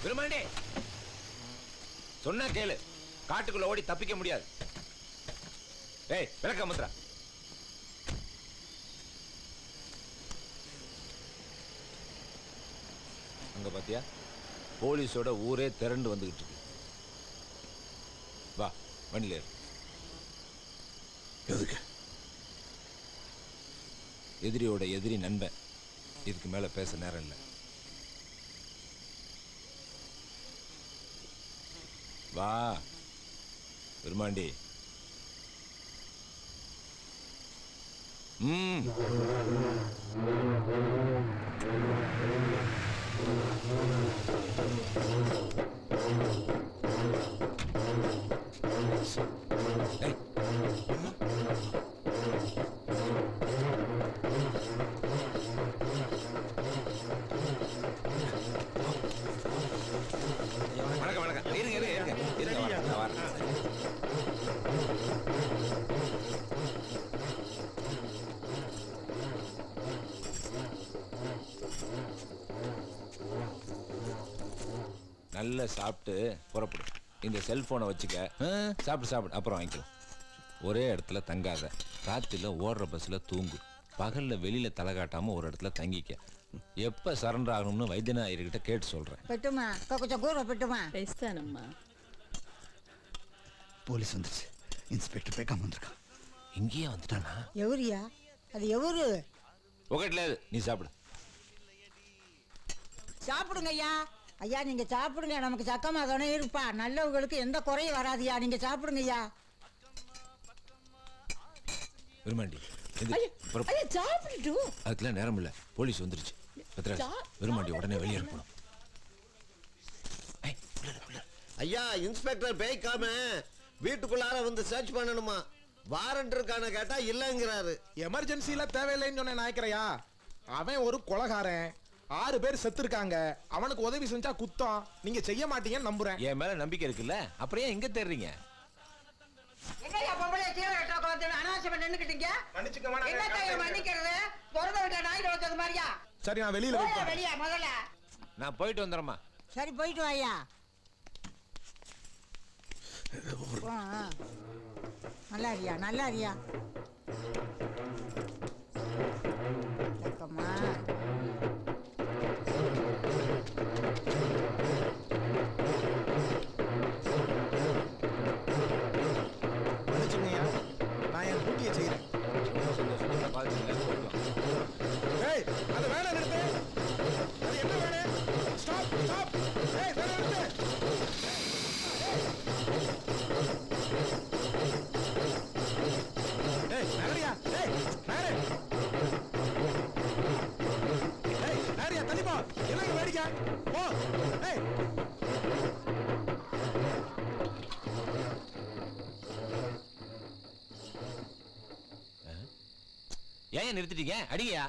விரும்பாண்டி சொன்னா கேளு, காட்டுக்குள்ள ஓடி தப்பிக்க முடியாது. ஏய் விளக்க முத்ரா, அங்க பாத்தியா போலீஸோட ஊரே திரண்டு வந்துகிட்டு இருக்கு. வா வண்டியில ஏறு. எதுக்கு? எதிரியோட எதிரி நண்பன். இதுக்கு மேல பேச நேரம் இல்லை. வா விரும்பாண்டி. வணக்கம் வணக்கம். இருங்க இருங்க இருங்க இருங்க வரேன். நல்லா சாப்பிட்டு புறப்படு. இந்த செல்போனை வச்சுக்க. சாப்பிடு சாப்பிடு, அப்புறம் வாங்கிக்கலாம். ஒரே இடத்துல தங்காத. ராத்திரில ஓடுற பஸ்ல தூங்கு. பகல்ல வெளியில தலை காட்டாம ஒரு இடத்துல தங்கிக்க. எப்ப சரண்டர் ஆகணும்னு வைத்தியநாயர்கிட்ட கேட்டு சொல்றேன். பெட்டுமா கொஞ்சம் கூட பெட்டுமா. பேசிட்டானம்மா. போலீஸ் வந்துருச்சு. இன்ஸ்பெக்டர் பேக்காம வந்திருக்கான். இங்கேயே வந்துட்டானா? எவரியா அது? எவரு? உகட்ல நீ சாப்பிடு. சாப்பிடுங்க ஐயா. ஐயா நீங்க சாப்பிடுங்க, நமக்கு சக்கமா தானே இருப்பா. நல்லவங்களுக்கு எந்த குறையும் வராதியா, நீங்க சாப்பிடுங்க ஐயா. விரும்பாண்டி சாப்பிட்டு அதுக்கெல்லாம் நேரம் இல்ல, போலீஸ் வந்துருச்சு. விரும்பாண்டி உடனே வெளியே இருக்கணும். ஐயா இன்ஸ்பெக்டர் பேய்க்காம வீட்டுக்குள்ளார வந்து சர்ச் பண்ணணுமா? வாரண்ட் இருக்கான கேட்டா இல்லங்கிறாரு. எமர்ஜென்சில தேவையில்லைன்னு சொன்ன நாய்க்கிறையா? அவன் ஒரு கொலகாரன். 6 பேர் செத்து இருக்காங்க. அவனுக்கு உதவி செஞ்சா குத்தம். நீங்க செய்ய மாட்டீங்கன்னு நம்புறேன். என் மேல நம்பிக்கை இருக்குல்ல, அப்புறம் ஏன் இங்க தேடுறீங்க? என்னையா பொம்பளை கீழே வந்து அனாவசியமா நின்னுக்கிட்டீங்க? என்னத்தையா மன்னிக்கிறது? பிறந்த விட்ட நாயில வச்சது மாதிரியா? சரி நான் வெளியில போய் வெளியா முதல்ல. நான் போயிட்டு வந்துடுறேம்மா. சரி போயிட்டு வாயா. நல்லா இருக்கியா? நல்லா இருக்கியா? சக்கம்மா நான் என் டியூட்டியை செய்யறேன். ஏய் அது வேலை நிறுத்து. அது என்ன வேலை? Stop stop. ஏய் வேலை நிறுத்து. ஏய் நகரியா. ஏய் நகரு. ஏய் நகரியா தள்ளி போ. என்ன வேடிக்கை? போ. ஏய் ஏன் நிறுத்திட்டீங்க? அடிங்கயா.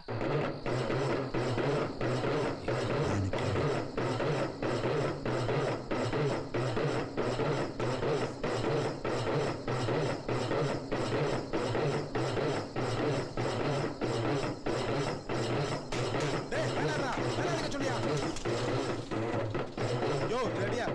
சொல்லியா? யோ ரெடியா?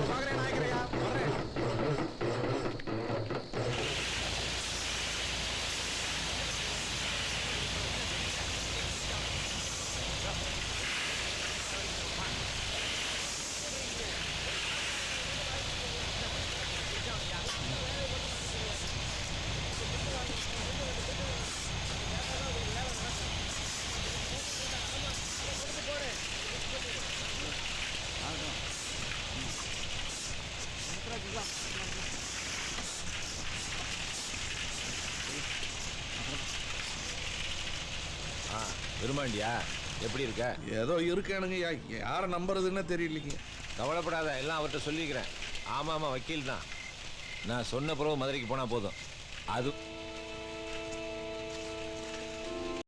பாக்குறேன் நாயக்கரையா, வர்றேன். போடு. விரும்பாண்டியா எப்படி இருக்க? ஏதோ இருக்கேனுங்கய்யா, யாரை நம்புறதுன்னு தெரியலைங்க. கவலைப்படாத, எல்லாம் அவர்கிட்ட சொல்லிக்கிறேன். ஆமாம் வக்கீல் தான். நான் சொன்ன பிறகு மதுரைக்கு போனால் போதும். அது